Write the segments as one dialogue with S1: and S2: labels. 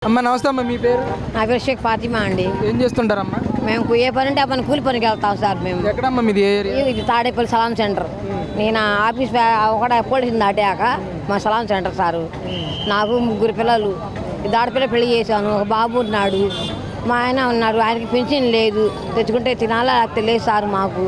S1: అమ్మ నమస్తే అమ్మ, మీ పేరు?
S2: నా పేరు షేక్ ఫాతిమా అండి.
S1: ఏం చేస్తుంటారమ్మా?
S2: మేము ఏ పని అంటే ఆ పని కూలి పనికి వెళ్తాం సార్. మేము
S1: ఎక్కడమ్మా మీది? ఏ ఏరియా?
S2: ఇది తాడేపల్లి సలాం సెంటర్. నేను ఆఫీస్ ఒకటి పోలీసుని దాటాక మా సలాం సెంటర్ సారు. నాకు 3 పిల్లలు. ఆడపిల్ల పెళ్లి చేశాను. ఒక బాబు ఉన్నాడు, మా ఆయన ఉన్నారు. ఆయనకి పెన్షన్ లేదు, తెచ్చుకుంటే తినాలా లేదు సార్ మాకు.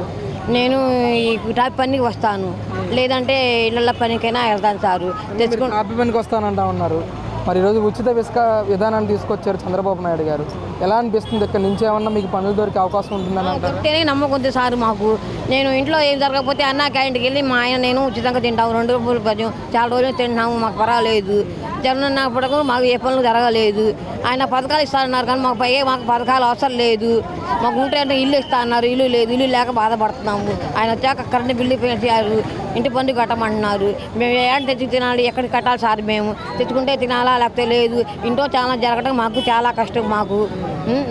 S2: నేను ఈ టాప్ పనికి వస్తాను, లేదంటే ఇళ్ళ పనికైనా వెళ్తాను సారు. తెచ్చుకుంటే
S1: టాపీ పనికి వస్తానంటా ఉన్నారు. మరి ఈరోజు ఉచిత ఇసుక విధానాన్ని తీసుకొచ్చారు చంద్రబాబు నాయుడు గారు. ఎలా అనిపిస్తుంది? ఇక్కడ నుంచి ఏమన్నా మీకు పనులు దొరికే అవకాశం ఉంటుందని అంటారు?
S2: నమ్మకం ఉంది సార్ మాకు. నేను ఇంట్లో ఏం జరగకపోతే అన్న క్యాంటీన్కి వెళ్ళి మా ఆయన నేను ఉచితంగా తింటాము. 2 రూపాయలు పద్యం చాలా రోజులు తింటాము, మాకు పర్వాలేదు. జగన్ ఉన్నప్పుడు మాకు ఏ పనులు జరగలేదు. ఆయన పథకాలు ఇస్తారన్నారు కానీ మాకు పథకాలు అవసరం లేదు. మాకు ఉంటే అంటే ఇల్లు ఇస్తా అన్నారు, ఇల్లు లేదు. ఇల్లు లేక బాధపడుతున్నాము. ఆయన వచ్చాక కరెంటు బిల్లు పెంచారు, ఇంటి పన్ను కట్టమంటున్నారు. మేము ఏడు తెచ్చి తినాలి, ఎక్కడికి కట్టాలి సార్? మేము తెచ్చుకుంటే తినాలా లేకపోతే లేదు. ఇంట్లో చాలా జరగడం మాకు చాలా కష్టం. మాకు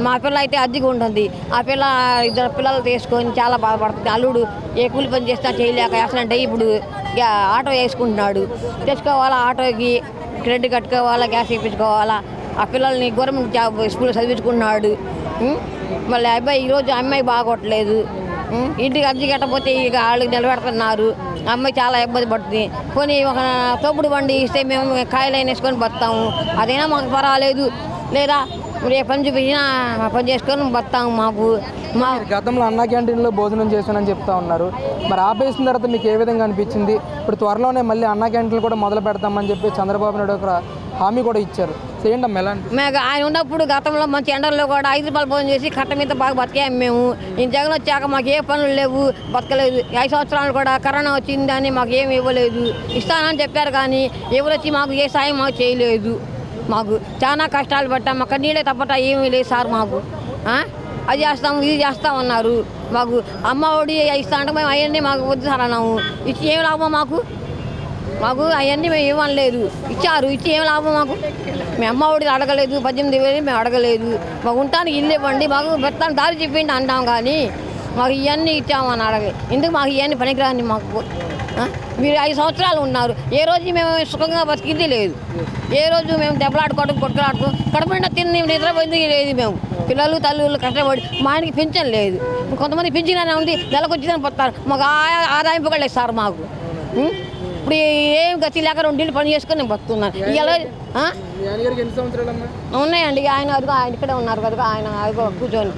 S2: మా పిల్ల అయితే అద్దెగా ఉంటుంది. ఆ పిల్ల 2 పిల్లలు తీసుకొని చాలా బాధపడుతుంది. అల్లుడు ఏ కూలి పని చేస్తా చేయలేక అసలంటే ఇప్పుడు ఆటో వేసుకుంటున్నాడు. తెచ్చుకోవాలా, ఆటోకి క్రెడిట్ కట్టుకోవాలా, గ్యాస్ వేయించుకోవాలా. ఆ పిల్లల్ని గవర్నమెంట్ జాబ్ స్కూల్లో చదివించుకున్నాడు. మళ్ళీ అబ్బాయి ఈరోజు అమ్మాయి బాగోట్లేదు. ఇంటికి అద్దె కట్టకపోతే ఇక వాళ్ళకి నిలబెడుతున్నారు. అమ్మాయి చాలా ఇబ్బంది పడుతుంది. కొన్ని ఒక తోపుడు బండి ఇస్తే మేము కాయలైన వేసుకొని బతాము, అదైనా మాకు పర్వాలేదు. లేదా ఏ పని చూపించినా పని చేసుకొని బతాము. మాకు
S1: గతంలో అన్నా క్యాంటీన్లో భోజనం చేశానని చెప్తా ఉన్నారు. మరి ఆపేసిన తర్వాత మీకు ఏ విధంగా అనిపించింది? ఇప్పుడు త్వరలోనే మళ్ళీ అన్నా క్యాంటీన్లు కూడా మొదలు పెడతామని చెప్పి చంద్రబాబు నాయుడు ఒక హామీ కూడా ఇచ్చారు. చేయండి అమ్మ, ఎలా?
S2: మేము ఆయన ఉన్నప్పుడు గతంలో మంచి ఎండల్లో కూడా 5 రూపాయలు భోజనం చేసి కట్ట మీద బాగా బతికాము మేము. ఈ జగన్ వచ్చాక మాకు ఏ పనులు లేవు, బతకలేదు. 5 సంవత్సరాలు కూడా కరోనా వచ్చిందని మాకు ఏమి ఇవ్వలేదు. ఇస్తానని చెప్పారు కానీ ఎవరు వచ్చి మాకు ఏ సాయం మాకు చేయలేదు. మాకు చాలా కష్టాలు పట్టాం. మాకు నీళ్ళే తప్పట ఏమీ లేదు సార్. మాకు అది చేస్తాము, ఇది చేస్తామన్నారు. మాకు అమ్మ ఒడి ఇస్తా అంటే మేము అవన్నీ మాకు వద్దు సార్ అన్నాము. ఇచ్చి ఏం లాభం మాకు? అవన్నీ మేము ఇవ్వలేదు. ఇచ్చారు, ఇచ్చి ఏం లాభం మాకు? మేము అమ్మ ఒడి అడగలేదు, 18,000 మేము అడగలేదు. మాకు ఉంటానికి ఇల్లు ఇవ్వండి, మాకు బెత్తాను దారి చెప్పిండి అంటాం కానీ మాకు ఇవన్నీ ఇచ్చామని అడగలేదు. ఎందుకు మాకు ఇవన్నీ పనికిరాని? మాకు మీరు 5 సంవత్సరాలు ఉన్నారు, ఏ రోజు మేము సుఖంగా బతికింది లేదు. ఏ రోజు మేము దెబ్బలాడుకోవడం కొట్టులాడుకో కడపండా తిని నిద్రపోయింది లేదు. మేము పిల్లలు తల్లులు కష్టపడి మా ఆయనకి పింఛన్ లేదు. కొంతమంది పింఛన్ ఉంది, నెలకు వచ్చిందని పోతారు. మాకు ఆదాయం పడలేదు సార్. మాకు ఇప్పుడు ఏం గతి లేక 2 ఇళ్ళు పని చేసుకొని నేను బతున్నాను. ఇలా ఉన్నాయండి. ఆయన ఇక్కడే ఉన్నారు కదా, ఆయన కూర్చొని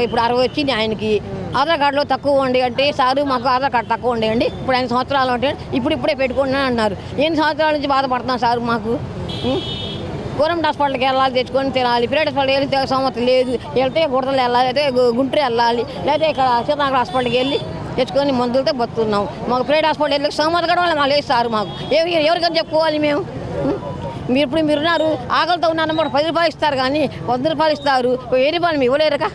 S2: ఇప్పుడు 60 వచ్చింది ఆయనకి. ఆధార్ కార్డులో తక్కువ ఉండి అంటే సారు మాకు ఆధార్ కార్డు తక్కువ ఉండేయండి. ఇప్పుడు 5 సంవత్సరాలు ఉంటే ఇప్పుడే పెట్టుకున్నా అన్నారు. 8 సంవత్సరాల నుంచి బాధపడుతున్నాం సార్. మాకు గవర్నమెంట్ హాస్పిటల్కి వెళ్ళాలి, తెచ్చుకొని తినాలి. ప్రైవేట్ హాస్పిటల్కి వెళ్తే సోమత లేదు, వెళ్తే గుడతలు వెళ్ళాలి, అయితే గుంటూరు వెళ్ళాలి, లేదా ఇక్కడ సీతానగర్ హాస్పిటల్కి వెళ్ళి తెచ్చుకొని మందులతో బతున్నాం. మాకు ప్రైవేట్ హాస్పిటల్ వెళ్ళి సోమత కూడా మాకు లేదు సార్. మాకు ఎవరికైనా చెప్పుకోవాలి మేము? మీరున్నారు, ఆకలితో ఉన్నాను కూడా 10 రూపాయలు ఇస్తారు కానీ 100 రూపాయలు ఇస్తారు. 1000 రూపాయలు మీ ఇవ్వలేరుగా.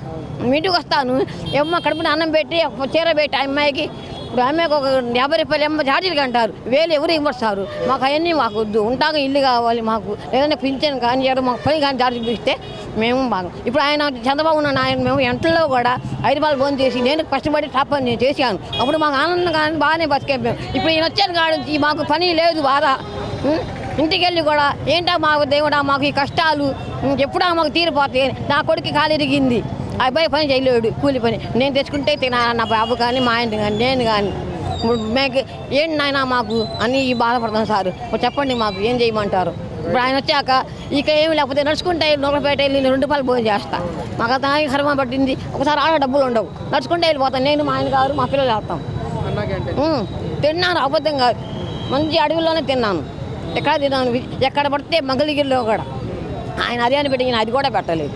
S2: మీ ఇంటికి వస్తాను, ఏమో కడుపున అన్నం పెట్టి చీర పెట్టి అమ్మాయికి, ఇప్పుడు అమ్మాయికి ఒక 50 రూపాయలు ఏమో ఛార్జీలు అంటారు. 1000 ఎవరు ఇవ్వస్తారు? మాకు అవన్నీ మాకు వద్దు. ఉంటాక ఇల్లు కావాలి మాకు, లేదంటే పింఛన్ కానీ ఏదో మాకు పని కానీ ఛార్జీలు ఇస్తే మేము బాగా. ఇప్పుడు ఆయన చంద్రబాబు ఉన్నాను, ఆయన మేము ఎంటల్లో కూడా 5 రూపాయలు ఫోన్ చేసి నేను కష్టపడి టాప్ పని నేను చేశాను. అప్పుడు మాకు ఆనందం కానీ బాగానే బతికాం మేము. ఇప్పుడు ఈయన వచ్చాను కాదు, మాకు పని లేదు, బాధ. ఇంటికి వెళ్ళి కూడా ఏంటో మాకు దేవుడా మాకు ఈ కష్టాలు ఎప్పుడా మాకు తీరిపోతాయి. నా కొడుకు కాలు ఇరిగింది, ఆ అబ్బాయి పని చేయలేడు, కూలి పని. నేను తెచ్చుకుంటే తినాలి, నా బాబు కానీ మా ఆయన కానీ నేను కానీ. ఇప్పుడు మీకు ఏంటి నాయన మాకు అన్నీ బాధపడతాం సార్. చెప్పండి మాకు ఏం చేయమంటారు? ఇప్పుడు ఆయన వచ్చాక ఇక ఏమి లేకపోతే నడుచుకుంటే నూకపేట వెళ్ళి 2 రూపాయలు భోజనం చేస్తాను. మాకు అతనికి కర్మ పట్టింది. ఒకసారి ఆడ డబ్బులు ఉండవు, నడుచుకుంటే వెళ్ళిపోతాను. నేను మా ఆయన గారు మా పిల్లలు వెళ్తాం. తిన్నాను, అబద్ధం కాదు, మంచి అడవిలోనే తిన్నాను. ఎక్కడ తిన్నాను? ఎక్కడ పడితే మంగళగిరిలో కూడా. ఆయన అది అని పెట్టి అది కూడా పెట్టలేదు.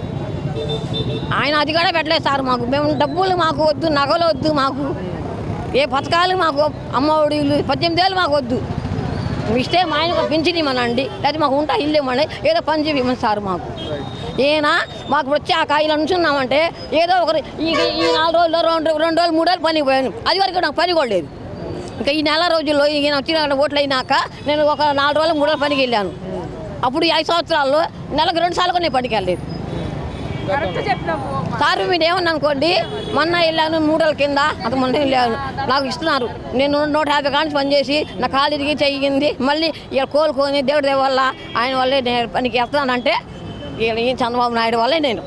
S2: ఆయన అది కూడా పెట్టలేదు సార్. మాకు మేము డబ్బులు మాకు వద్దు, నగలు వద్దు, మాకు ఏ పథకాలు మాకు అమ్మ ఒడిలు 18,000 మాకు వద్దు. ఇస్తే మా ఆయనకు పింఛన్ ఇవ్వనండి, లేకపోతే మాకు ఉంటా ఇల్లు ఇవ్వండి, ఏదో పని ఇవ్వమని సార్. మాకు ఈయన మాకు వచ్చాక ఇలా నుంచున్నామంటే ఏదో ఒకరు ఈ 4 రోజుల్లో 2 రోజులు 3 రోజులు పనికి పోయాను. అది వరకు నాకు పని కూడా లేదు. ఇంకా ఈ నెల రోజుల్లో ఈయన వచ్చిన ఓట్లు అయినాక నేను ఒక 4 రోజులు 3 రోజులు పనికి వెళ్ళాను. అప్పుడు 5 సంవత్సరాల్లో నెలకు 2 సార్లు కూడా నేను పనికి వెళ్ళలేదు సార్. మీరు ఏమన్నా అనుకోండి, మొన్న వెళ్ళాను 3 రోజుల కింద, అంత మొన్న వెళ్ళాను. నాకు ఇస్తున్నారు. నేను 150 కాన్స్ పనిచేసి నా కాలు ఇరిగి చెయ్యింది. మళ్ళీ ఇలా కోలుకొని దేవుడి వల్ల ఆయన వల్లే నేను పనికి వెళ్తున్నానంటే ఈ చంద్రబాబు నాయుడు వల్లే నేను